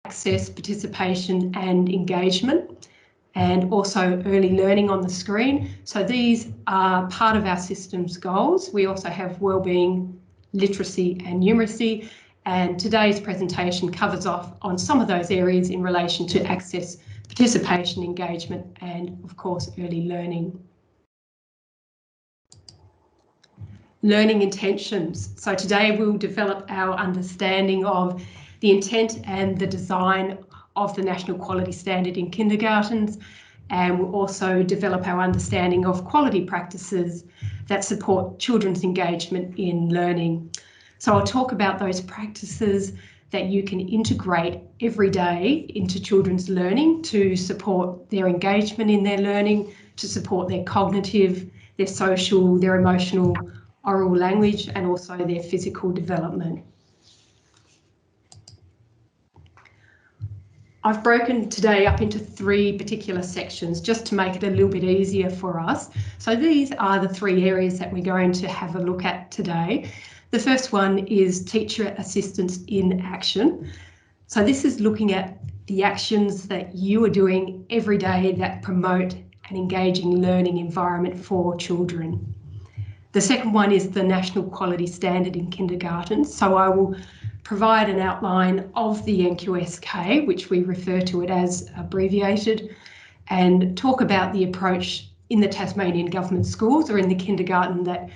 access, participation and engagement, and also early learning on the screen. So these are part of our system's goals. We also have wellbeing, literacy and numeracy, and today's presentation covers off on some of those areas in relation to access, participation, engagement and of course early learning. Learning intentions. So today we'll develop our understanding of the intent and the design of the National Quality Standard in kindergartens, and we'll also develop our understanding of quality practices that support children's engagement in learning. So I'll talk about those practices that you can integrate every day into children's learning to support their engagement in their learning, to support their cognitive, their social, their emotional, oral language and also their physical development. I've broken today up into 3 particular sections just to make it a little bit easier for us. So these are the 3 areas that we're going to have a look at today. The first one is teacher assistance in action. So this is looking at the actions that you are doing every day that promote an engaging learning environment for children. The second one is the National Quality Standard in kindergarten. So I will provide an outline of the NQSK, which we refer to it as abbreviated, and talk about the approach in the Tasmanian government schools or in the kindergarten that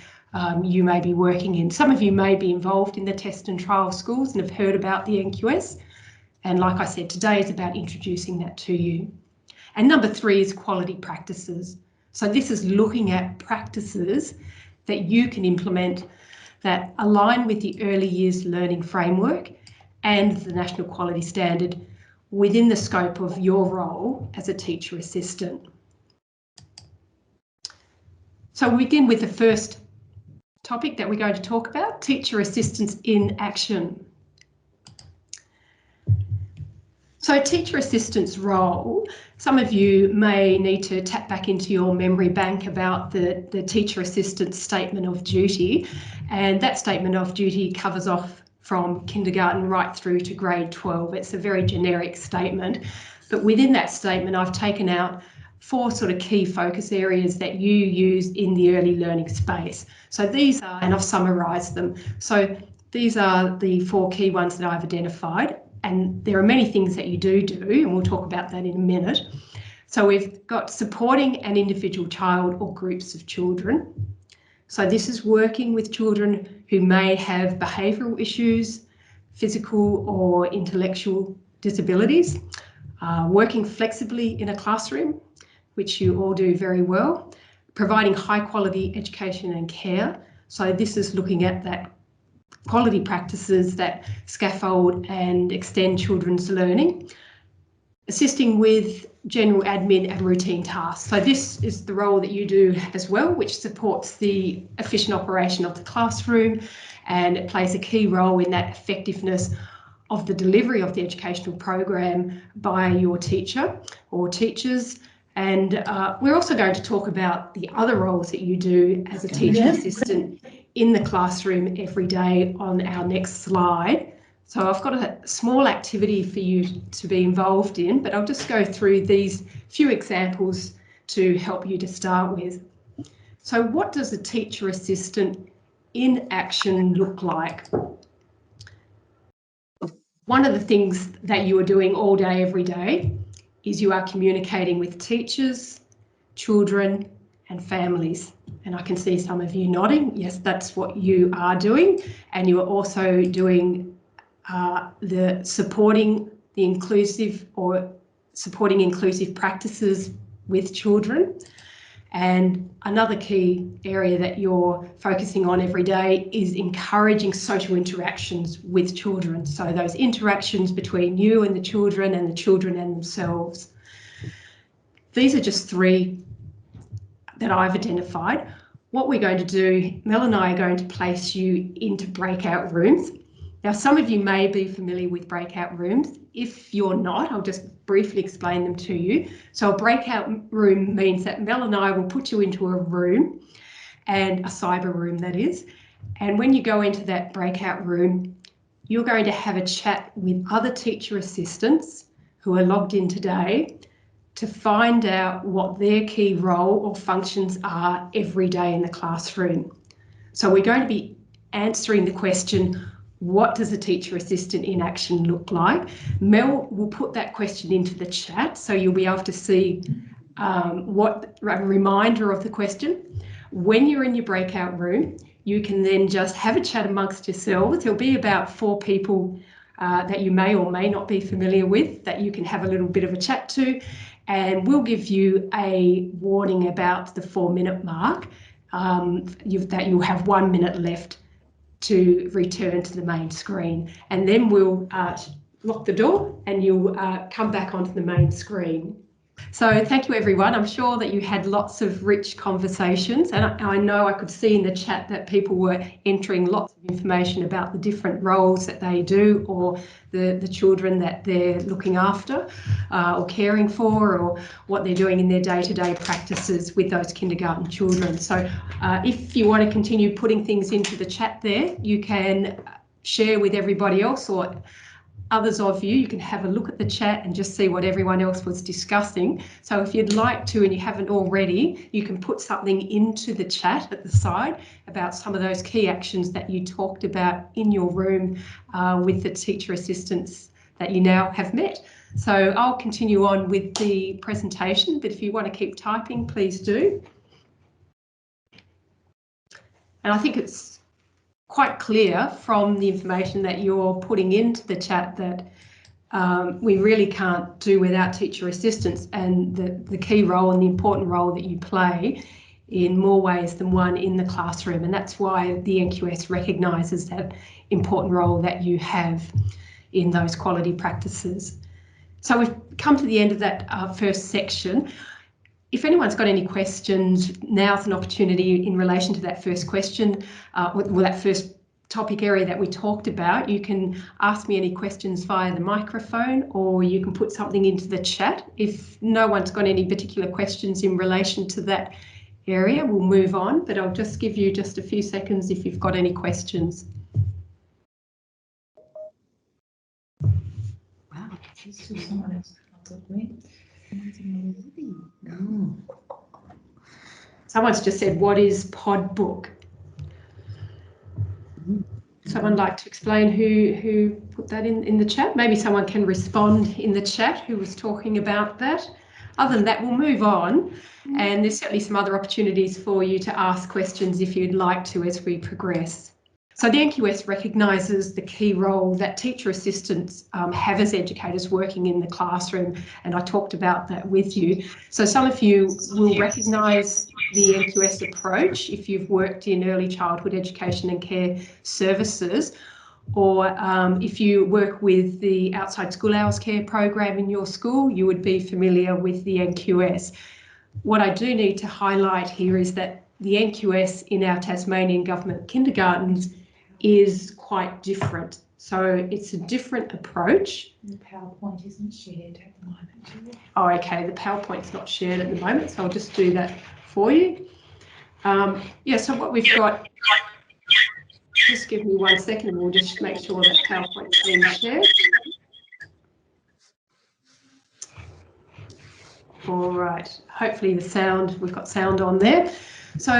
you may be working in. Some of you may be involved in the test and trial schools and have heard about the NQS. And like I said, today is about introducing that to you. And number 3 is quality practices. So this is looking at practices that you can implement that align with the early years learning framework and the National Quality Standard within the scope of your role as a teacher assistant. So we begin with the first topic that we're going to talk about, teacher assistance in action. So teacher assistant's role, some of you may need to tap back into your memory bank about the teacher assistant statement of duty, and that statement of duty covers off from kindergarten right through to grade 12. It's a very generic statement, but within that statement I've taken out 4 sort of key focus areas that you use in the early learning space. So these are, and I've summarised them, so these are the 4 key ones that I've identified. And there are many things that you do, and we'll talk about that in a minute. So we've got supporting an individual child or groups of children. So this is working with children who may have behavioural issues, physical or intellectual disabilities, working flexibly in a classroom, which you all do very well, providing high quality education and care. So this is looking at that quality practices that scaffold and extend children's learning, assisting with general admin and routine tasks. So this is the role that you do as well, which supports the efficient operation of the classroom, and it plays a key role in that effectiveness of the delivery of the educational program by your teacher or teachers. And we're also going to talk about the other roles that you do as a teacher assistant in the classroom every day on our next slide. So I've got a small activity for you to be involved in, but I'll just go through these few examples to help you to start with. So what does a teacher assistant in action look like? One of the things that you are doing all day, every day, is you are communicating with teachers, children and families. And I can see some of you nodding. Yes, that's what you are doing. And you are also doing supporting inclusive practices with children. And another key area that you're focusing on every day is encouraging social interactions with children. So those interactions between you and the children and themselves. These are just 3 that I've identified. What we're going to do, Mel and I are going to place you into breakout rooms. Now, some of you may be familiar with breakout rooms. If you're not, I'll just briefly explain them to you. So a breakout room means that Mel and I will put you into a room, and a cyber room that is. And when you go into that breakout room, you're going to have a chat with other teacher assistants who are logged in today to find out what their key role or functions are every day in the classroom. So we're going to be answering the question, what does a teacher assistant in action look like? Mel will put that question into the chat, so you'll be able to see what a reminder of the question. When you're in your breakout room, you can then just have a chat amongst yourselves. There'll be about 4 people that you may or may not be familiar with that you can have a little bit of a chat to, and we'll give you a warning about the 4-minute mark, that you'll have 1 minute left to return to the main screen, and then we'll lock the door and you'll come back onto the main screen. So thank you, everyone. I'm sure that you had lots of rich conversations, and I know I could see in the chat that people were entering lots of information about the different roles that they do, or the children that they're looking after or caring for, or what they're doing in their day-to-day practices with those kindergarten children. So if you want to continue putting things into the chat there, you can share with everybody else, or others of you can have a look at the chat and just see what everyone else was discussing. So if you'd like to, and you haven't already, you can put something into the chat at the side about some of those key actions that you talked about in your room with the teacher assistants that you now have met. So I'll continue on with the presentation, but if you want to keep typing, please do. And I think it's quite clear from the information that you're putting into the chat that we really can't do without teacher assistants, and the key role and the important role that you play in more ways than one in the classroom. And that's why the NQS recognises that important role that you have in those quality practices. So we've come to the end of that first section. If anyone's got any questions, now's an opportunity in relation to that first question, or that first topic area that we talked about. You can ask me any questions via the microphone, or you can put something into the chat. If no one's got any particular questions in relation to that area, we'll move on, but I'll just give you just a few seconds if you've got any questions. Wow, someone else contacted me. No. Someone's just said, what is pod book? Someone like to explain who put that in the chat? Maybe someone can respond in the chat who was talking about that. Other than that, we'll move on, and there's certainly some other opportunities for you to ask questions if you'd like to as we progress. So the NQS recognises the key role that teacher assistants have as educators working in the classroom, and I talked about that with you. So some of you will recognise the NQS approach if you've worked in early childhood education and care services, or if you work with the outside school hours care program in your school, you would be familiar with the NQS. What I do need to highlight here is that the NQS in our Tasmanian government kindergartens is quite different. So it's a different approach. The PowerPoint isn't shared at the moment. Oh, okay, the PowerPoint's not shared at the moment, so I'll just do that for you. Yeah, so what we've got, just give me 1 second and we'll just make sure that PowerPoint's being shared. All right, hopefully the sound, we've got sound on there. So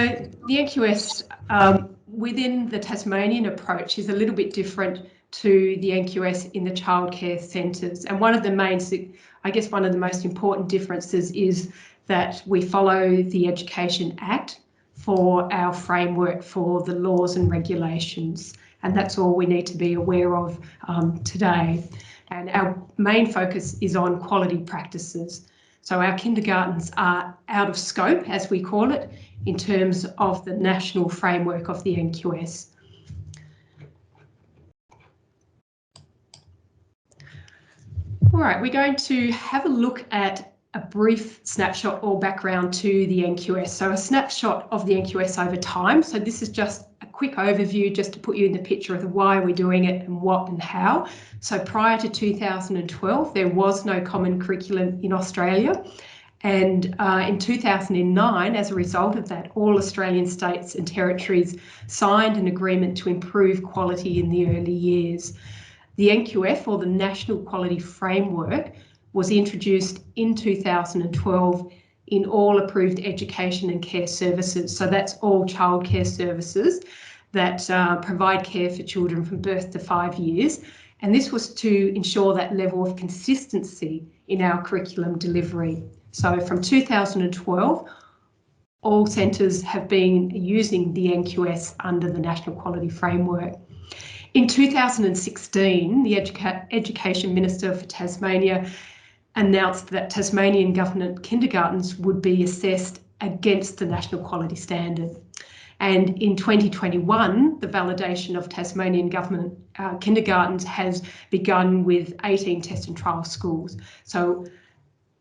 the NQS within the Tasmanian approach is a little bit different to the NQS in the childcare centres. And one of the main, I guess one of the most important differences is that we follow the Education Act for our framework for the laws and regulations. And that's all we need to be aware of today. And our main focus is on quality practices. So our kindergartens are out of scope, as we call it, in terms of the national framework of the NQS. All right, we're going to have a look at a brief snapshot or background to the NQS. So a snapshot of the NQS over time. So this is just a quick overview just to put you in the picture of the why we're doing it and what and how. So prior to 2012, there was no common curriculum in Australia. And in 2009, as a result of that, all Australian states and territories signed an agreement to improve quality in the early years. The NQF, or the National Quality Framework, was introduced in 2012 in all approved education and care services. So that's all childcare services that provide care for children from birth to 5 years. And this was to ensure that level of consistency in our curriculum delivery. So from 2012, all centres have been using the NQS under the National Quality Framework. In 2016, the Education Minister for Tasmania announced that Tasmanian government kindergartens would be assessed against the National Quality Standard. And in 2021, the validation of Tasmanian government kindergartens has begun with 18 test and trial schools. So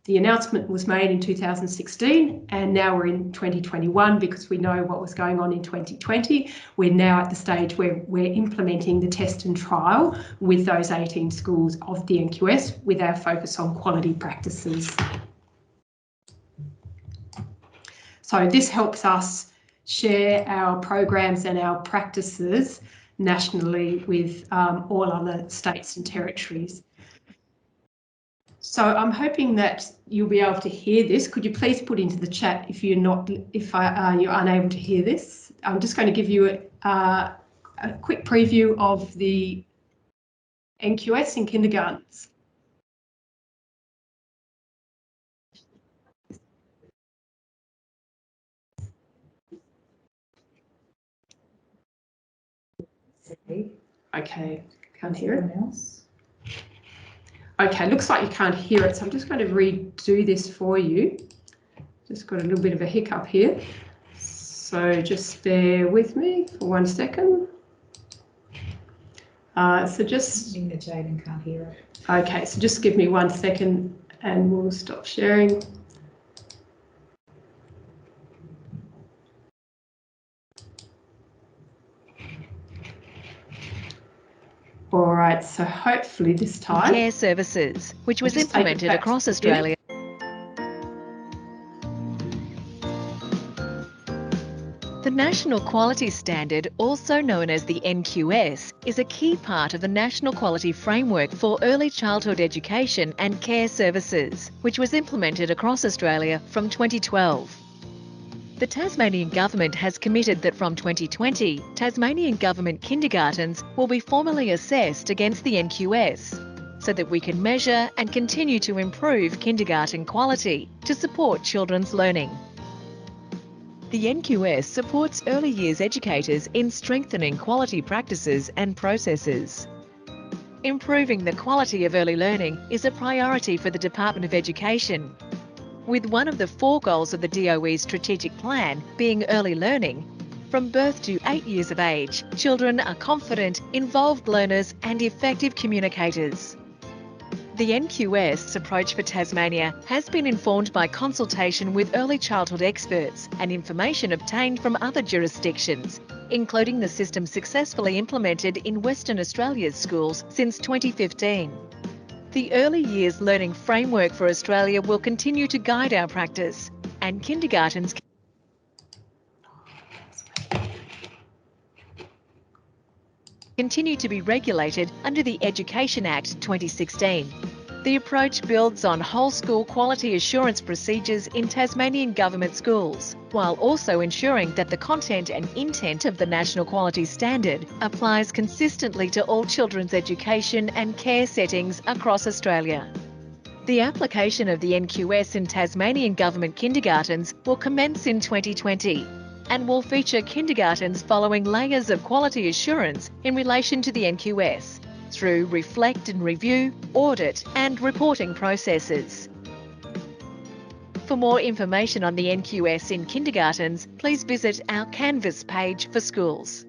the announcement was made in 2016, and now we're in 2021 because we know what was going on in 2020. We're now at the stage where we're implementing the test and trial with those 18 schools of the NQS, with our focus on quality practices. So this helps us share our programs and our practices nationally with all other states and territories. So I'm hoping that you'll be able to hear this. Could you please put into the chat if you're unable to hear this? I'm just going to give you a quick preview of the NQS in kindergartens. Okay, can't hear it. Okay, looks like you can't hear it, so I'm just going to redo this for you. Just got a little bit of a hiccup here. So just bear with me for 1 second. So just... Jaden can't hear it. Okay, so just give me 1 second and we'll stop sharing. All right, so hopefully this time... Care services, which was implemented across Australia. The National Quality Standard, also known as the NQS, is a key part of the National Quality Framework for Early Childhood Education and Care Services, which was implemented across Australia from 2012. The Tasmanian Government has committed that from 2020, Tasmanian Government kindergartens will be formally assessed against the NQS, so that we can measure and continue to improve kindergarten quality to support children's learning. The NQS supports early years educators in strengthening quality practices and processes. Improving the quality of early learning is a priority for the Department of Education, with one of the 4 goals of the DOE's strategic plan being early learning. From birth to 8 years of age, children are confident, involved learners and effective communicators. The NQS approach for Tasmania has been informed by consultation with early childhood experts and information obtained from other jurisdictions, including the system successfully implemented in Western Australia's schools since 2015. The Early Years Learning Framework for Australia will continue to guide our practice, and kindergartens continue to be regulated under the Education Act 2016. The approach builds on whole school quality assurance procedures in Tasmanian government schools, while also ensuring that the content and intent of the National Quality Standard applies consistently to all children's education and care settings across Australia. The application of the NQS in Tasmanian government kindergartens will commence in 2020 and will feature kindergartens following layers of quality assurance in relation to the NQS through reflect and review, audit and reporting processes. For more information on the NQS in kindergartens, please visit our Canvas page for schools.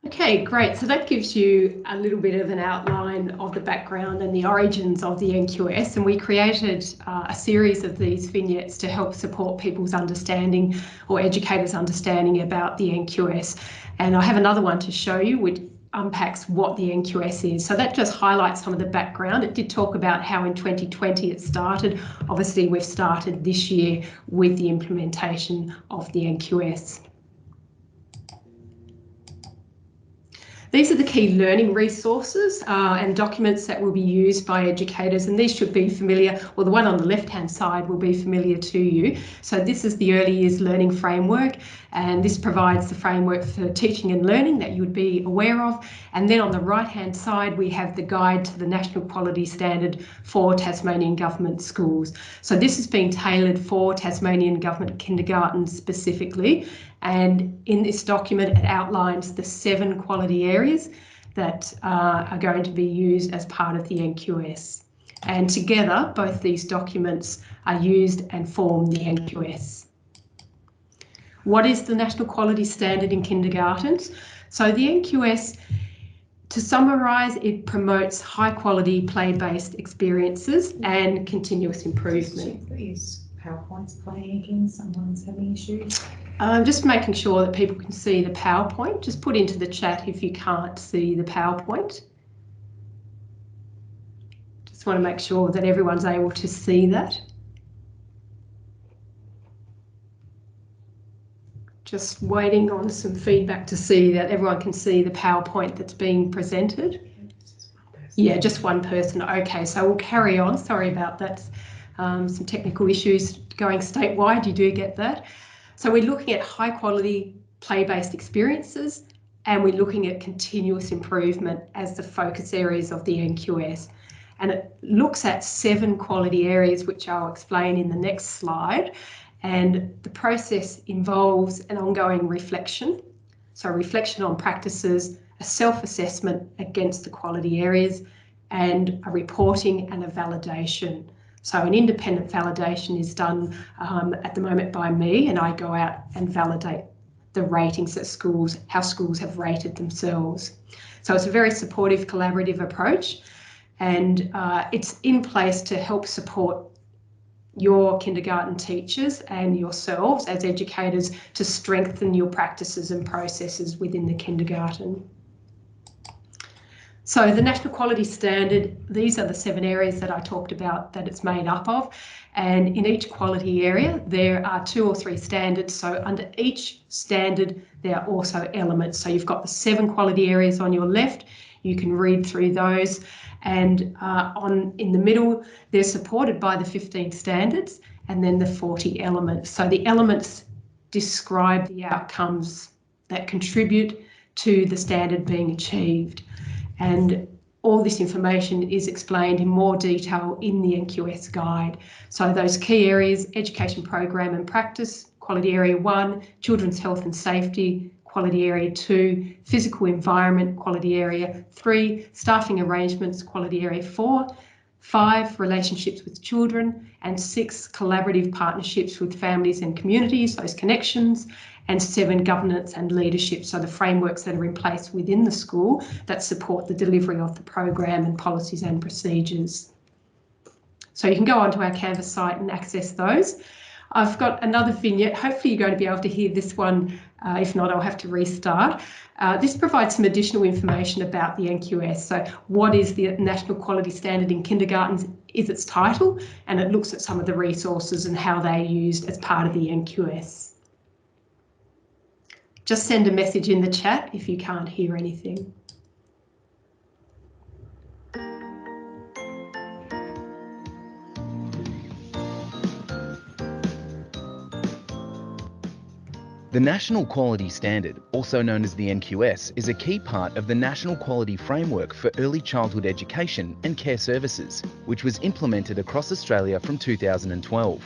Okay, great. So that gives you a little bit of an outline of the background and the origins of the NQS, and we created a series of these vignettes to help support people's understanding or educators' understanding about the NQS. And I have another one to show you which unpacks what the NQS is. So that just highlights some of the background. It did talk about how in 2020 it started. Obviously, we've started this year with the implementation of the NQS. These are the key learning resources and documents that will be used by educators, and these should be familiar, or the one on the left-hand side will be familiar to you. So this is the Early Years Learning Framework, and this provides the framework for teaching and learning that you would be aware of. And then on the right-hand side, we have the Guide to the National Quality Standard for Tasmanian Government Schools. So this has been tailored for Tasmanian Government kindergarten specifically. And in this document, it outlines the 7 quality areas that are going to be used as part of the NQS. And together, both these documents are used and form the NQS. What is the National Quality Standard in kindergartens? So the NQS, to summarise, it promotes high quality play-based experiences and continuous improvement. Is PowerPoint's playing again? Someone's having issues? Just making sure that people can see the PowerPoint. Just put into the chat if you can't see the PowerPoint. Just want to make sure that everyone's able to see that. Just waiting on some feedback to see that everyone can see the PowerPoint that's being presented. Yeah, just one person. Okay, so we'll carry on. Sorry about that. Some technical issues going statewide. You do get that. So we're looking at high quality play-based experiences, and we're looking at continuous improvement as the focus areas of the NQS. And it looks at 7 quality areas, which I'll explain in the next slide. And the process involves an ongoing reflection. So reflection on practices, a self-assessment against the quality areas, and a reporting and a validation. So an independent validation is done at the moment by me, and I go out and validate the ratings that schools, how schools have rated themselves. So it's a very supportive, collaborative approach, and it's in place to help support your kindergarten teachers and yourselves as educators to strengthen your practices and processes within the kindergarten. So the National Quality Standard, these are the 7 areas that I talked about that it's made up of. And in each quality area, there are 2 or 3 standards. So under each standard, there are also elements. So you've got the 7 quality areas on your left. You can read through those. And in the middle, they're supported by the 15 standards and then the 40 elements. So the elements describe the outcomes that contribute to the standard being achieved. And all this information is explained in more detail in the NQS guide. So those key areas: education program and practice, quality area 1, children's health and safety, quality area 2, physical environment, quality area 3, staffing arrangements, quality area 4, 5, relationships with children, and 6, collaborative partnerships with families and communities, those connections, and 7, governance and leadership, so the frameworks that are in place within the school that support the delivery of the program and policies and procedures. So you can go onto our Canvas site and access those. I've got another vignette. Hopefully you're going to be able to hear this one. If not, I'll have to restart. This provides some additional information about the NQS. So what is the National Quality Standard in Kindergartens is its title, and it looks at some of the resources and how they're used as part of the NQS. Just send a message in the chat if you can't hear anything. The National Quality Standard, also known as the NQS, is a key part of the National Quality Framework for Early Childhood Education and Care Services, which was implemented across Australia from 2012.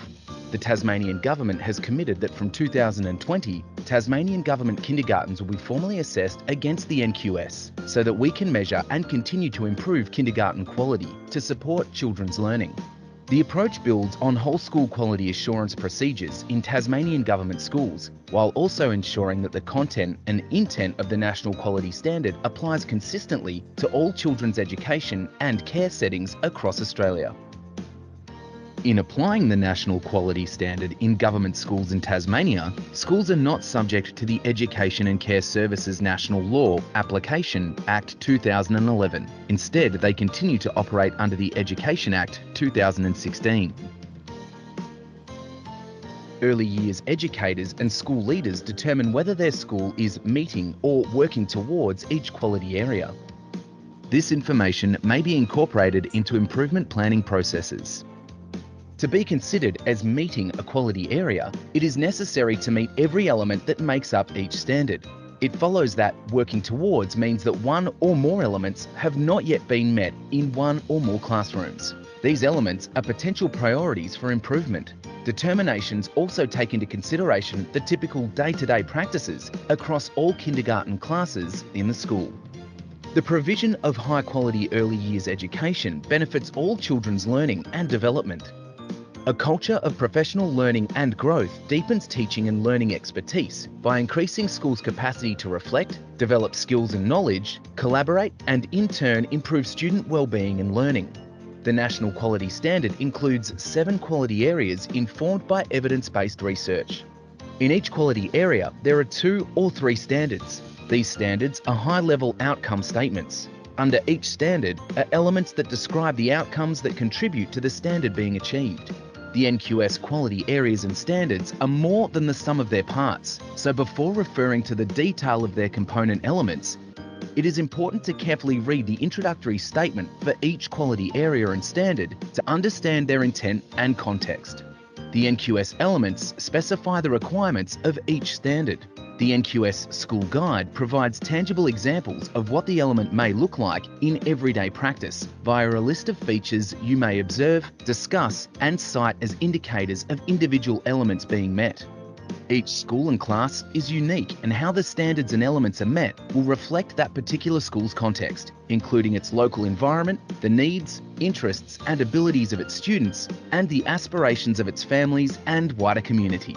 The Tasmanian Government has committed that from 2020, Tasmanian Government kindergartens will be formally assessed against the NQS so that we can measure and continue to improve kindergarten quality to support children's learning. The approach builds on whole school quality assurance procedures in Tasmanian Government schools, while also ensuring that the content and intent of the National Quality Standard applies consistently to all children's education and care settings across Australia. In applying the National Quality Standard in government schools in Tasmania, schools are not subject to the Education and Care Services National Law Application Act 2011. Instead, they continue to operate under the Education Act 2016. Early years educators and school leaders determine whether their school is meeting or working towards each quality area. This information may be incorporated into improvement planning processes. To be considered as meeting a quality area, it is necessary to meet every element that makes up each standard. It follows that working towards means that one or more elements have not yet been met in one or more classrooms. These elements are potential priorities for improvement. Determinations also take into consideration the typical day-to-day practices across all kindergarten classes in the school. The provision of high-quality early years education benefits all children's learning and development. A culture of professional learning and growth deepens teaching and learning expertise by increasing schools' capacity to reflect, develop skills and knowledge, collaborate, and in turn improve student wellbeing and learning. The National Quality Standard includes 7 quality areas informed by evidence-based research. In each quality area, there are 2 or 3 standards. These standards are high-level outcome statements. Under each standard are elements that describe the outcomes that contribute to the standard being achieved. The NQS quality areas and standards are more than the sum of their parts, so before referring to the detail of their component elements, it is important to carefully read the introductory statement for each quality area and standard to understand their intent and context. The NQS elements specify the requirements of each standard. The NQS School Guide provides tangible examples of what the element may look like in everyday practice via a list of features you may observe, discuss, and cite as indicators of individual elements being met. Each school and class is unique, and how the standards and elements are met will reflect that particular school's context, including its local environment, the needs, interests, and abilities of its students, and the aspirations of its families and wider community.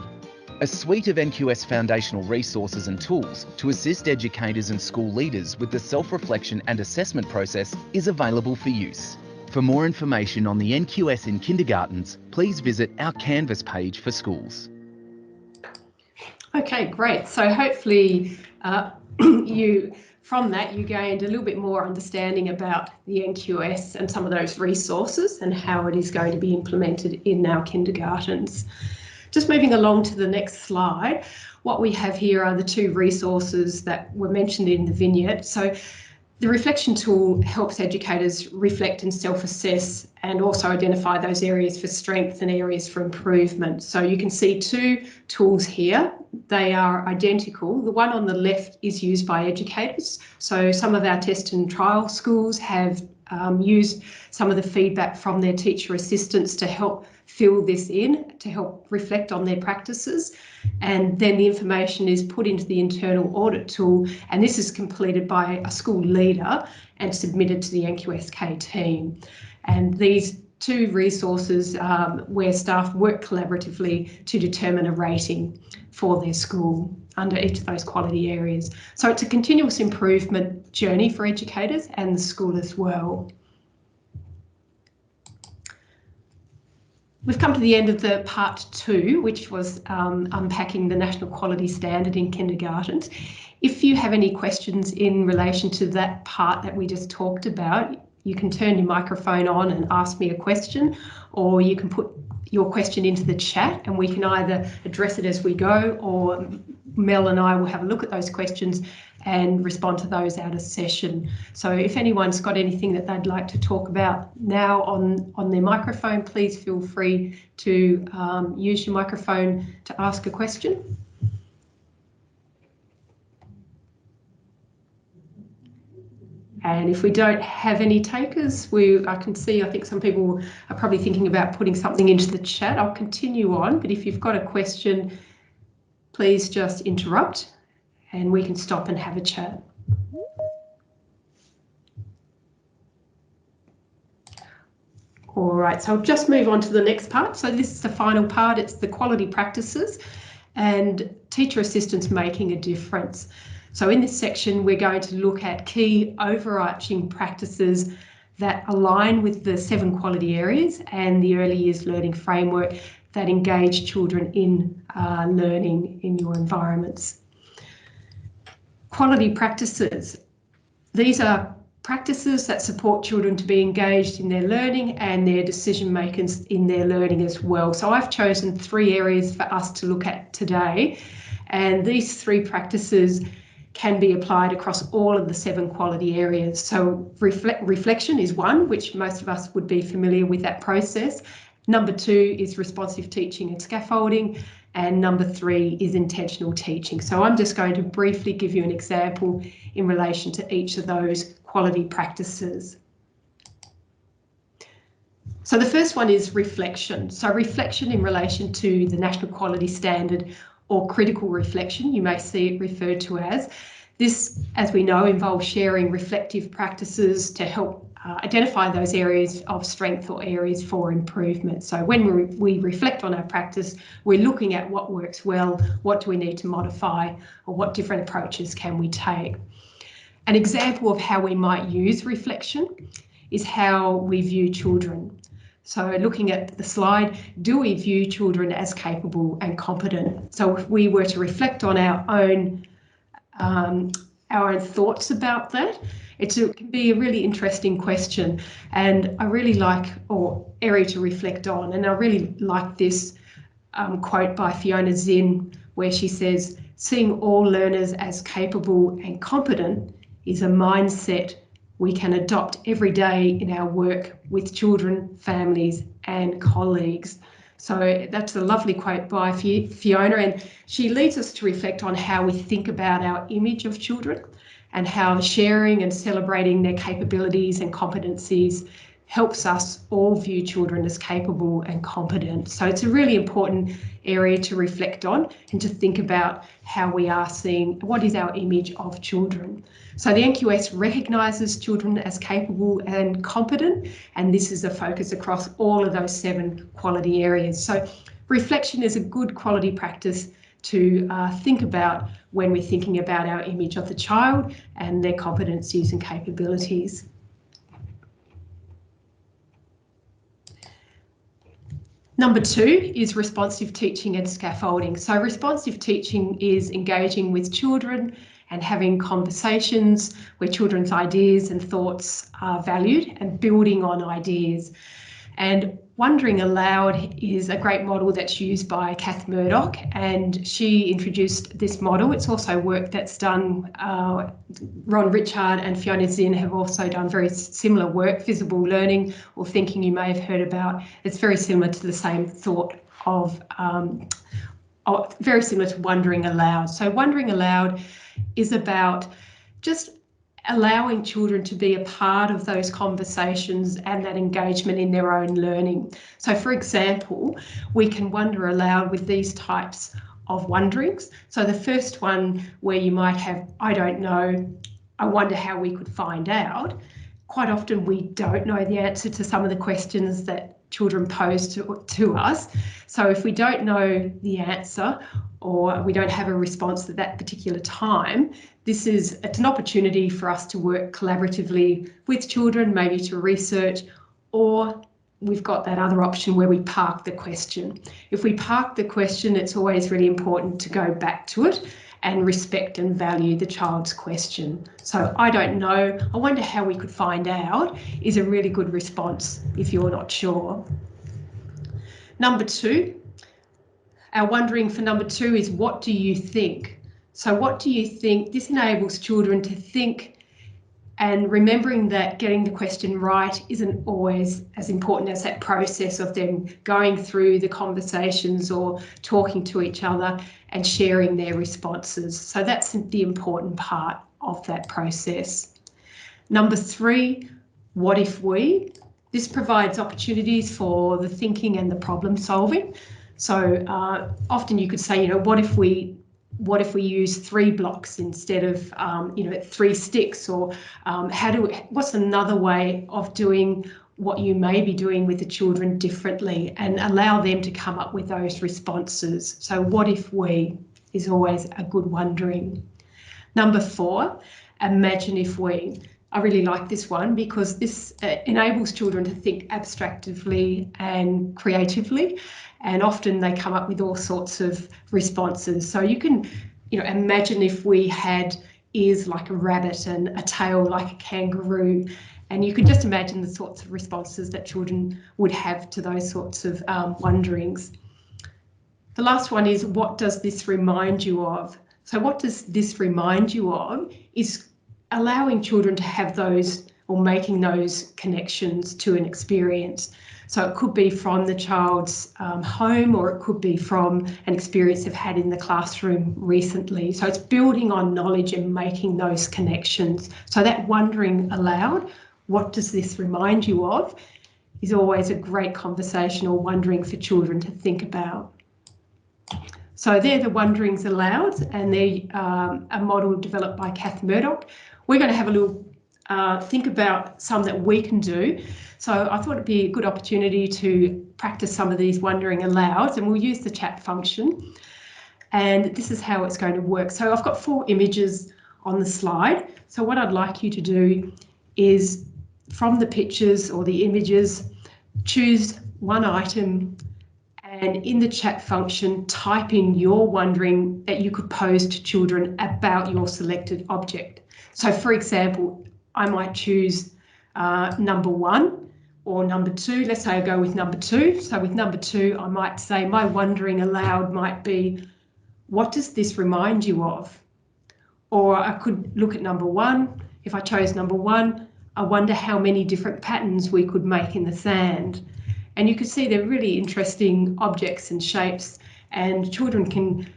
A suite of NQS foundational resources and tools to assist educators and school leaders with the self-reflection and assessment process is available for use. For more information on the NQS in kindergartens, please visit our Canvas page for schools. Okay, great. So hopefully from that you gained a little bit more understanding about the NQS and some of those resources and how it is going to be implemented in our kindergartens. Just moving along to the next slide, what we have here are the 2 resources that were mentioned in the vignette. So the reflection tool helps educators reflect and self-assess and also identify those areas for strength and areas for improvement. So you can see 2 tools here. They are identical. The one on the left is used by educators. So some of our test and trial schools have used some of the feedback from their teacher assistants to help fill this in, to help reflect on their practices. And then the information is put into the internal audit tool, and this is completed by a school leader and submitted to the NQSK team. And these 2 resources where staff work collaboratively to determine a rating for their school under each of those quality areas. So it's a continuous improvement journey for educators and the school as well. We've come to the end of the part 2, which was unpacking the National Quality Standard in kindergartens. If you have any questions in relation to that part that we just talked about, you can turn your microphone on and ask me a question, or you can put your question into the chat and we can either address it as we go, or Mel and I will have a look at those questions and respond to those out of session. So if anyone's got anything that they'd like to talk about now on their microphone, please feel free to use your microphone to ask a question. And if we don't have any takers, I can see, I think some people are probably thinking about putting something into the chat. I'll continue on, but if you've got a question, please just interrupt and we can stop and have a chat. All right, so I'll just move on to the next part. So this is the final part, it's the quality practices and teacher assistants making a difference. So in this section, we're going to look at key overarching practices that align with the 7 quality areas and the early years learning framework that engage children in learning in your environments. Quality practices. These are practices that support children to be engaged in their learning and their decision makers in their learning as well. So I've chosen 3 areas for us to look at today, and these 3 practices can be applied across all of the 7 quality areas. So reflection is one, which most of us would be familiar with that process. Number 2 is responsive teaching and scaffolding, and number 3 is intentional teaching. So I'm just going to briefly give you an example in relation to each of those quality practices. So the first one is reflection. So reflection in relation to the National Quality Standard, or critical reflection, you may see it referred to as. This, as we know, involves sharing reflective practices to help identify those areas of strength or areas for improvement. So when we reflect on our practice, we're looking at what works well, what do we need to modify, or what different approaches can we take. An example of how we might use reflection is how we view children. So looking at the slide, do we view children as capable and competent? So if we were to reflect on our own thoughts about that, it can be a really interesting question, and I really like, or area to reflect on, and I really like this quote by Fiona Zinn, where she says, "Seeing all learners as capable and competent is a mindset we can adopt every day in our work with children, families and colleagues." So that's a lovely quote by Fiona, and she leads us to reflect on how we think about our image of children and how sharing and celebrating their capabilities and competencies helps us all view children as capable and competent. So it's a really important area to reflect on and to think about how we are seeing, what is our image of children. So the NQS recognises children as capable and competent, and this is a focus across all of those 7 quality areas. So reflection is a good quality practice to think about when we're thinking about our image of the child and their competencies and capabilities. Number 2 is responsive teaching and scaffolding. So responsive teaching is engaging with children and having conversations where children's ideas and thoughts are valued and building on ideas. And wondering aloud is a great model that's used by Kath Murdoch, and she introduced this model. It's also work that's done, Ron Richard and Fiona Zinn have also done very similar work, visible learning or thinking you may have heard about. It's very similar to the same thought of, very similar to wondering aloud. So wondering aloud is about just allowing children to be a part of those conversations and that engagement in their own learning. So for example, we can wonder aloud with these types of wonderings. So the first one where you might have, I don't know, I wonder how we could find out. Quite often we don't know the answer to some of the questions that children pose to us. So if we don't know the answer or we don't have a response at that particular time, it's an opportunity for us to work collaboratively with children, maybe to research, or we've got that other option where we park the question. If we park the question, it's always really important to go back to it and respect and value the child's question. So I don't know, I wonder how we could find out is a really good response if you're not sure. Number 2, our wondering for number 2 is, what do you think? So what do you think? This enables children to think, and remembering that getting the question right isn't always as important as that process of them going through the conversations or talking to each other and sharing their responses. So that's the important part of that process. Number 3, what if we? This provides opportunities for the thinking and the problem solving. So often you could say, what if we use 3 blocks instead of 3 sticks, or what's another way of doing what you may be doing with the children differently, and allow them to come up with those responses. So what if we is always a good wondering. Number 4, imagine if we. I really like this one because this enables children to think abstractively and creatively, and often they come up with all sorts of responses. So you can, imagine if we had ears like a rabbit and a tail like a kangaroo. And you can just imagine the sorts of responses that children would have to those sorts of wonderings. The last one is, what does this remind you of? So what does this remind you of is allowing children to have those or making those connections to an experience. So it could be from the child's home, or it could be from an experience they've had in the classroom recently. So it's building on knowledge and making those connections. So that wondering aloud, what does this remind you of, is always a great conversation or wondering for children to think about. So they're the wonderings aloud, and they're a model developed by Kath Murdoch. We're going to have a little think about some that we can do. So I thought it'd be a good opportunity to practice some of these wondering alouds, and we'll use the chat function. And this is how it's going to work. So I've got 4 images on the slide. So what I'd like you to do is, from the pictures or the images, choose one item, and in the chat function, type in your wondering that you could pose to children about your selected object. So for example, I might choose number 1 or number 2. Let's say I go with number 2. So with number 2, I might say my wondering aloud might be, what does this remind you of? Or I could look at number 1. If I chose number 1, I wonder how many different patterns we could make in the sand. And you can see they're really interesting objects and shapes, and children can,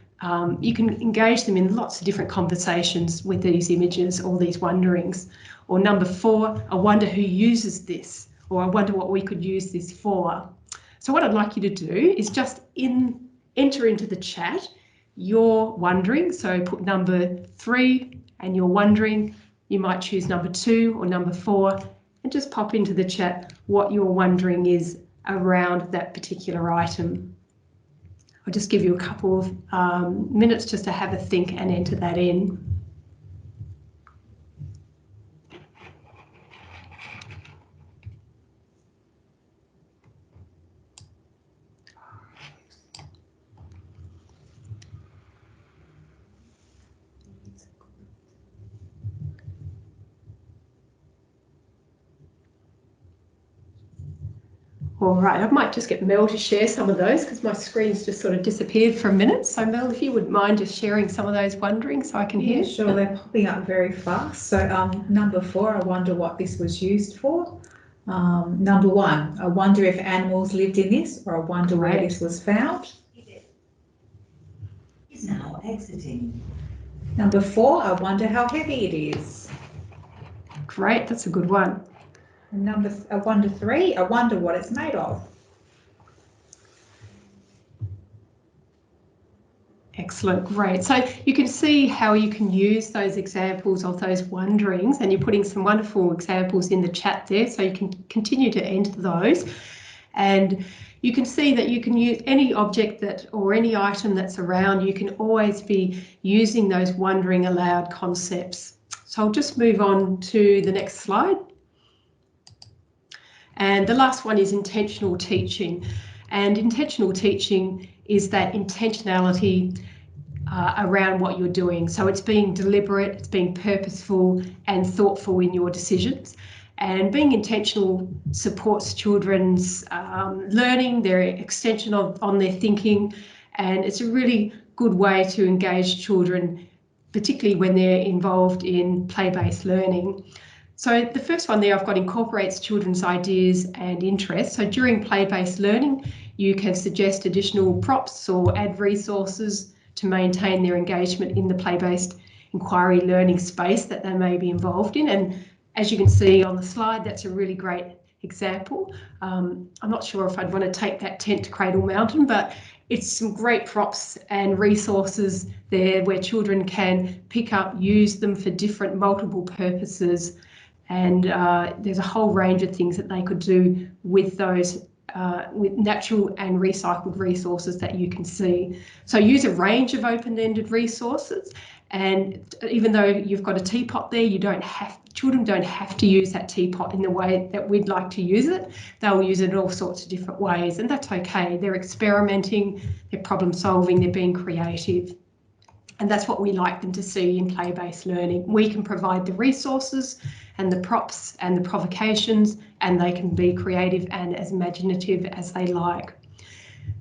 you can engage them in lots of different conversations with these images or these wonderings. Or number 4, I wonder who uses this, or I wonder what we could use this for. So what I'd like you to do is just enter into the chat your wondering. So put number 3 and your wondering. You might choose number 2 or number 4, and just pop into the chat what your wondering is around that particular item. I'll just give you a couple of minutes just to have a think and enter that in. All right, I might just get Mel to share some of those because my screen's just sort of disappeared for a minute. So Mel, if you wouldn't mind just sharing some of those wonderings so I can hear. Yeah, sure, they're popping up very fast. So number 4, I wonder what this was used for. Number 1, I wonder if animals lived in this, or I wonder where this was found. Is now exiting. Number 4, I wonder how heavy it is. Great, that's a good one. And I wonder 3, I wonder what it's made of. Excellent, great. So you can see how you can use those examples of those wonderings, and you're putting some wonderful examples in the chat there, so you can continue to enter those. And you can see that you can use any object that, or any item that's around, you can always be using those wondering aloud concepts. So I'll just move on to the next slide. And the last one is intentional teaching. And intentional teaching is that intentionality around what you're doing. So it's being deliberate, it's being purposeful and thoughtful in your decisions. And being intentional supports children's learning, their extension on their thinking, and it's a really good way to engage children, particularly when they're involved in play-based learning. So the first one there I've got incorporates children's ideas and interests. So during play-based learning, you can suggest additional props or add resources to maintain their engagement in the play-based inquiry learning space that they may be involved in. And as you can see on the slide, that's a really great example. I'm not sure if I'd want to take that tent to Cradle Mountain, but it's some great props and resources there where children can pick up, use them for different multiple purposes. And there's a whole range of things that they could do with those with natural and recycled resources that you can see. So use a range of open-ended resources, and even though you've got a teapot there, children don't have to use that teapot in the way that we'd like to use it. They'll use it in all sorts of different ways, and that's okay. They're experimenting, they're problem solving, they're being creative. And that's what we like them to see in play-based learning. We can provide the resources and the props and the provocations, and they can be creative and as imaginative as they like.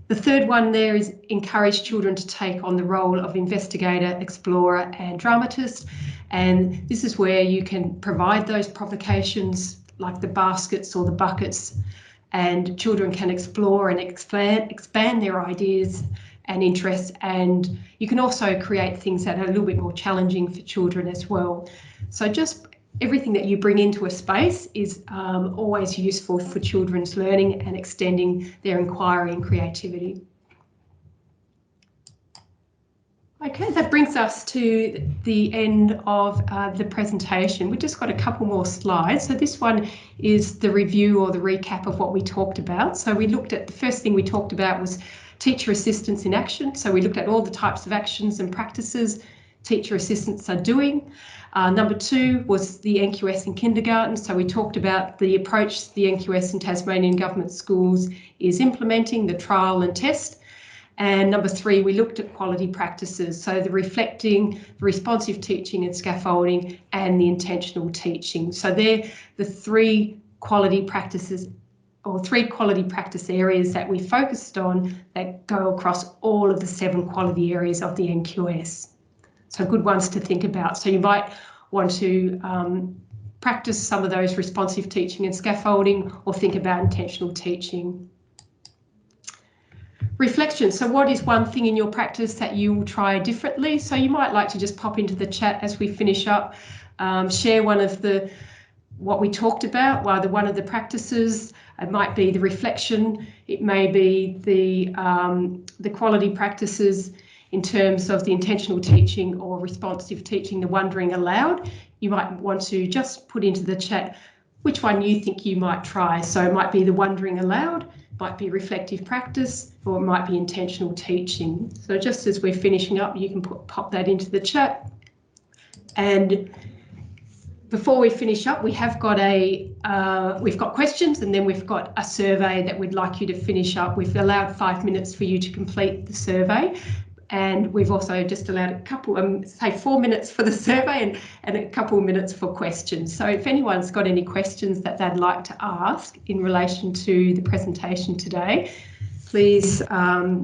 The third one there is encourage children to take on the role of investigator, explorer and dramatist. And this is where you can provide those provocations like the baskets or the buckets, and children can explore and expand their ideas and interests, and you can also create things that are a little bit more challenging for children as well. So just everything that you bring into a space is always useful for children's learning and extending their inquiry and creativity. Okay, that brings us to the end of the presentation. We've just got a couple more slides. So this one is the review or the recap of what we talked about. So we looked at, the first thing we talked about was teacher assistants in action. So we looked at all the types of actions and practices teacher assistants are doing. Number 2 was the NQS in kindergarten. So we talked about the approach the NQS in Tasmanian Government Schools is implementing, the trial and test. And number 3, we looked at quality practices. So the reflecting, the responsive teaching and scaffolding, and the intentional teaching. So they're the 3 quality practices or 3 quality practice areas that we focused on that go across all of the 7 quality areas of the NQS. So good ones to think about. So you might want to practice some of those responsive teaching and scaffolding, or think about intentional teaching. Reflection. So what is one thing in your practice that you will try differently? So you might like to just pop into the chat as we finish up, share one of what we talked about, one of the practices. It might be the reflection, it may be the quality practices in terms of the intentional teaching or responsive teaching, the wondering aloud. You might want to just put into the chat which one you think you might try. So it might be the wondering aloud, might be reflective practice, or it might be intentional teaching. So just as we're finishing up, you can pop that into the chat. And before we finish up, we have got we've got questions, and then we've got a survey that we'd like you to finish up. We've allowed 5 minutes for you to complete the survey, and we've also just allowed a couple, say 4 minutes for the survey and a couple of minutes for questions. So if anyone's got any questions that they'd like to ask in relation to the presentation today, please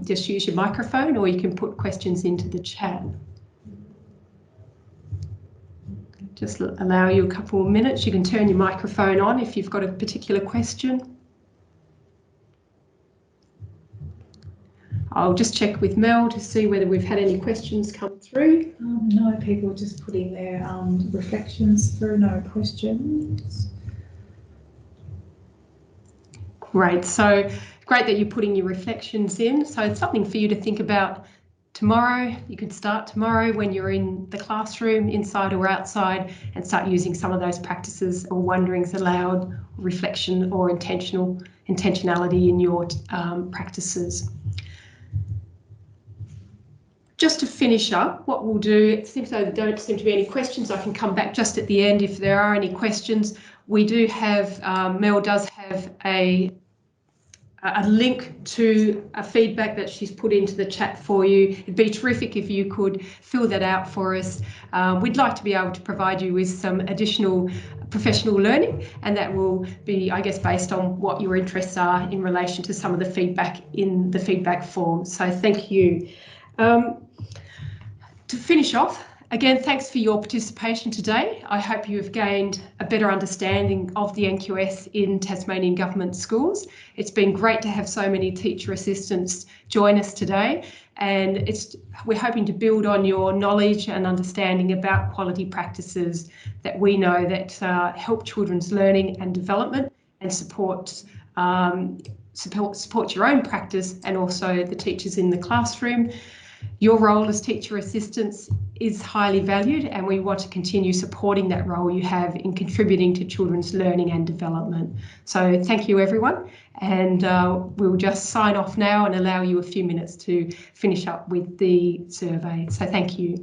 just use your microphone, or you can put questions into the chat. Just allow you a couple of minutes. You can turn your microphone on if you've got a particular question. I'll just check with Mel to see whether we've had any questions come through. No, people just putting their reflections through, no questions. Great, so great that you're putting your reflections in. So it's something for you to think about tomorrow. You can start tomorrow when you're in the classroom, inside or outside, and start using some of those practices or wonderings aloud, reflection or intentionality in your practices. Just to finish up, what we'll do, it seems though there don't seem to be any questions. I can come back just at the end if there are any questions. We do have, Mel does have a link to a feedback that she's put into the chat for you. It'd be terrific if you could fill that out for us. We'd like to be able to provide you with some additional professional learning, and that will be, I guess, based on what your interests are in relation to some of the feedback in the feedback form. So thank you. To finish off, again, thanks for your participation today. I hope you have gained a better understanding of the NQS in Tasmanian Government Schools. It's been great to have so many teacher assistants join us today, and we're hoping to build on your knowledge and understanding about quality practices that we know that help children's learning and development and support your own practice and also the teachers in the classroom. Your role as teacher assistants is highly valued, and we want to continue supporting that role you have in contributing to children's learning and development. So thank you, everyone, and we'll just sign off now and allow you a few minutes to finish up with the survey. So thank you.